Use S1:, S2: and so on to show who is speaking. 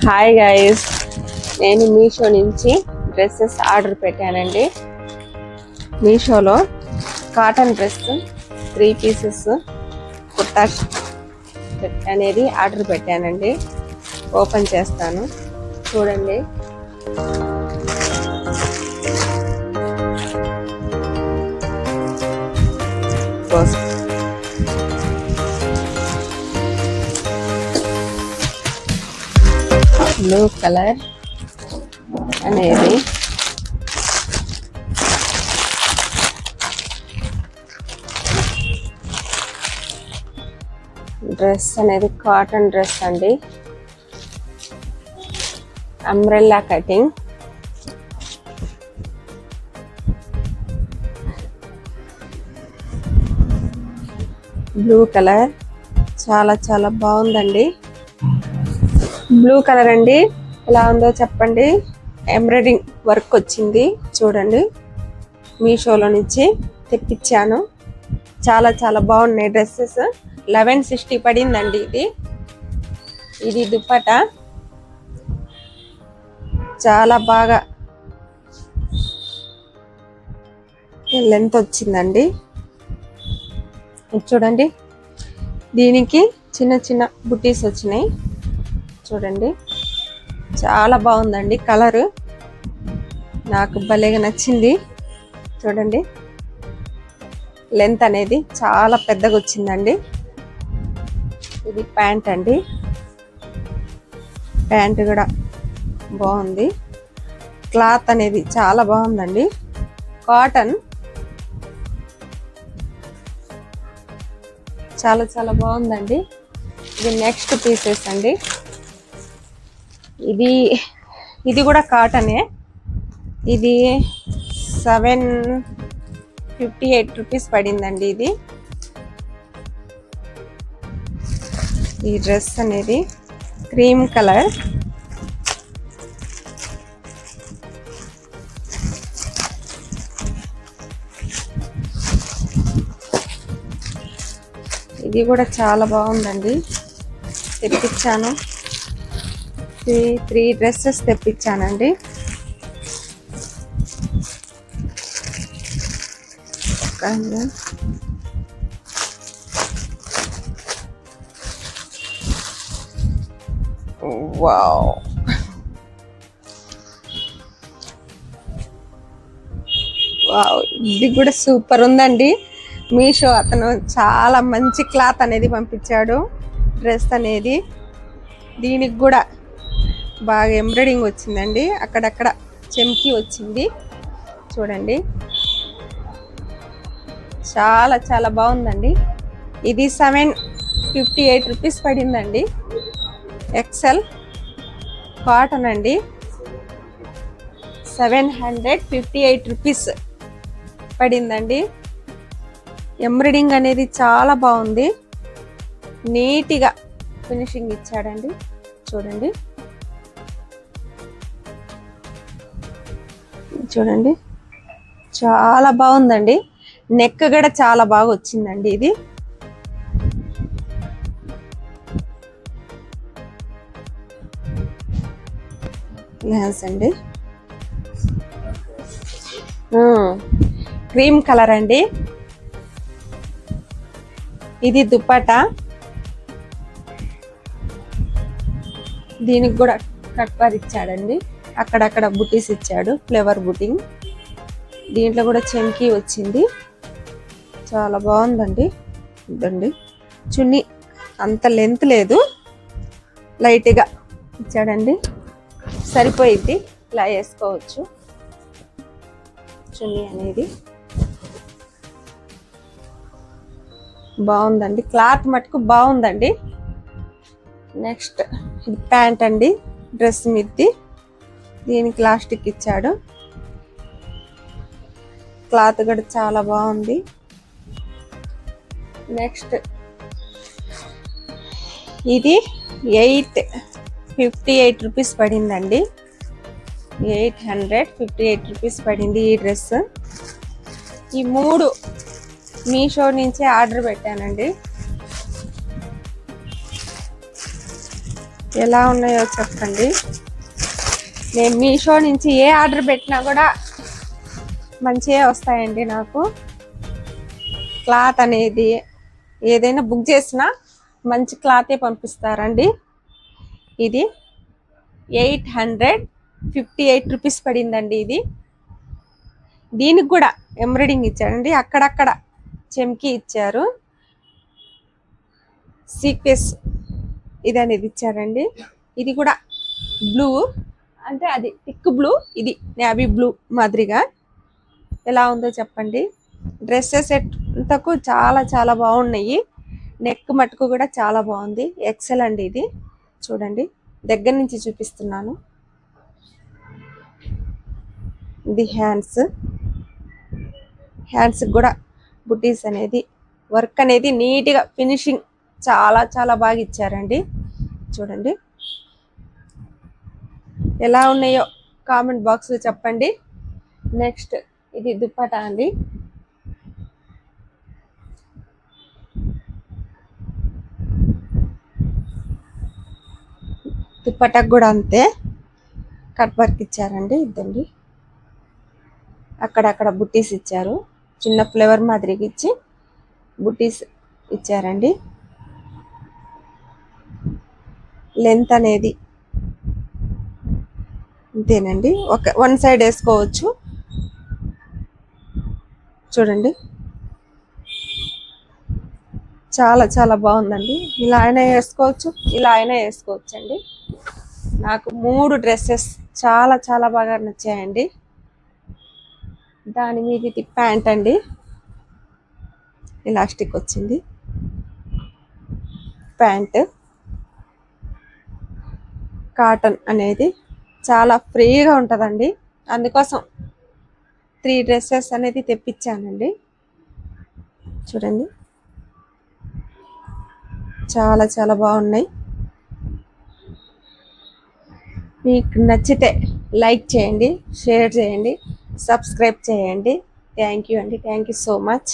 S1: Hi guys, నేను మీషో నుంచి dresses order పెట్టానండి. మీషోలో కాటన్ డ్రెస్ 3 పీసెస్ కుర్తా అనేది ఆర్డర్ పెట్టానండి. ఓపెన్ చేస్తాను, చూడండి. బ్లూ కలర్ అనేది డ్రెస్ అనేది కాటన్ డ్రెస్ అండి. అంబ్రెల్లా కటింగ్, బ్లూ కలర్, చాలా బాగుందండి. బ్లూ కలర్ అండి, ఎలా ఉందో చెప్పండి. ఎంబ్రాయిడింగ్ వర్క్ వచ్చింది, చూడండి. మీషోలో నుంచి తెప్పించాను. చాలా బాగున్నాయి డ్రెస్సెస్. 1160 పడిందండి. ఇది దుపట్టా చాలా బాగా లెంత్ వచ్చిందండి. చూడండి, దీనికి చిన్న బుటీస్ వచ్చినాయి. చూడండి, చాలా బాగుందండి. కలరు నాకు భలేగా నచ్చింది. చూడండి, లెంత్ అనేది చాలా పెద్దగా వచ్చిందండి. ఇది ప్యాంట్ అండి. ప్యాంట్ కూడా బాగుంది. క్లాత్ అనేది చాలా బాగుందండి. కాటన్ చాలా బాగుందండి. ఇది నెక్స్ట్ పీసెస్ అండి. ఇది కూడా కాటనే. ఇది 758 రూపీస్ పడిందండి. ఈ డ్రెస్ అనేది క్రీమ్ కలర్. ఇది కూడా చాలా బాగుందండి. తెప్పించాను. 3 డ్రెస్సెస్ తెప్పించానండి. వావ్, ఇది కూడా సూపర్ ఉందండి. మీషో అతను చాలా మంచి క్లాత్ అనేది పంపించాడు. డ్రెస్ అనేది దీనికి కూడా బాగా ఎంబ్రాయిడింగ్ వచ్చిందండి. అక్కడక్కడ చెమ్కి వచ్చింది. చూడండి, చాలా బాగుందండి. ఇది 758 రూపీస్ పడిందండి. ఎక్సెల్ కాటన్ అండి. 758 రూపీస్ పడిందండి. ఎంబ్రాయిడింగ్ అనేది చాలా బాగుంది. నీట్గా ఫినిషింగ్ ఇచ్చాడండి. చూడండి, చాలా బాగుందండి. నెక్ కూడా చాలా బాగా వచ్చిందండి. ఇది లెహంస్ అండి. క్రీమ్ కలర్ అండి. ఇది దుపట్టా. దీనికి కూడా కట్ పర్ ఇచ్చాడండి. అక్కడక్కడ బుటీస్ ఇచ్చాడు, ఫ్లేవర్ బుటింగ్. దీంట్లో కూడా చెంకీ వచ్చింది. చాలా బాగుందండి. ఇదండి చున్నీ, అంత లెంత్ లేదు, లైట్గా ఇచ్చాడండి. సరిపోయిద్ది, ఇలా వేసుకోవచ్చు. చున్నీ అనేది బాగుందండి. క్లాత్ మటుకు బాగుందండి. నెక్స్ట్ ఇది ప్యాంట్ అండి. డ్రెస్ మీది దీనికి ప్లాస్టిక్ ఇచ్చాడు. క్లాత్ కూడా చాలా బాగుంది. నెక్స్ట్ ఇది 858 రూపీస్ పడిందండి. 858 రూపీస్ పడింది ఈ డ్రెస్. ఈ 3 మీషో నుంచి ఆర్డర్ పెట్టానండి. ఎలా ఉన్నాయో చెప్పండి. నేను మీషో నుంచి ఏ ఆర్డర్ పెట్టినా కూడా మంచిగా వస్తాయండి. నాకు క్లాత్ అనేది ఏదైనా బుక్ చేసినా మంచి క్లాతే పంపిస్తారండి. ఇది 858 రూపీస్ పడిందండి. ఇది దీనికి కూడా ఎంబ్రాయిడింగ్ ఇచ్చారండి. అక్కడక్కడ చెమ్కి ఇచ్చారు. సీక్వెన్స్ ఇది అనేది ఇచ్చారండి. ఇది కూడా బ్లూ, అంటే అది థిక్ బ్లూ, ఇది నేవీ బ్లూ మాదిరిగా. ఎలా ఉందో చెప్పండి. డ్రెస్సెస్ ఎంతకు చాలా చాలా బాగున్నాయి. నెక్ మటుకు కూడా చాలా బాగుంది. ఎక్సెల్ అండి. ఇది చూడండి, దగ్గర నుంచి చూపిస్తున్నాను. ఇది హ్యాండ్స్ కూడా బుటీస్ అనేది వర్క్ అనేది నీట్గా ఫినిషింగ్ చాలా చాలా బాగా ఇచ్చారండి. చూడండి ఎలా ఉన్నాయో కామెంట్ బాక్స్లో చెప్పండి. నెక్స్ట్ ఇది దుప్పటా అండి. దుప్పటాకు కూడా అంతే కట్ వర్క్ ఇచ్చారండి. ఇద్దండి, అక్కడక్కడ బుట్టీస్ ఇచ్చారు. చిన్న ఫ్లేవర్ మాదిరిగా ఇచ్చి బుట్టీస్ ఇచ్చారండి. లెంత్ అనేది అంతేనండి, వన్ సైడ్ వేసుకోవచ్చు. చూడండి చాలా చాలా బాగుందండి. ఇలా అయినా వేసుకోవచ్చు, ఇలా అయినా వేసుకోవచ్చు అండి. నాకు 3 డ్రెస్సెస్ చాలా చాలా బాగా నచ్చాయండి. దాని మీద ఇది ప్యాంట్ అండి, ఎలాస్టిక్ వచ్చింది ప్యాంట్. కాటన్ అనేది చాలా ఫ్రీగా ఉంటుందండి. అందుకోసం 3 డ్రెస్సెస్ అనేది తెప్పించానండి. చూడండి చాలా చాలా బాగున్నాయి. మీకు నచ్చితే లైక్ చేయండి, షేర్ చేయండి, సబ్స్క్రైబ్ చేయండి. థ్యాంక్ యూ అండి. Thank you so much.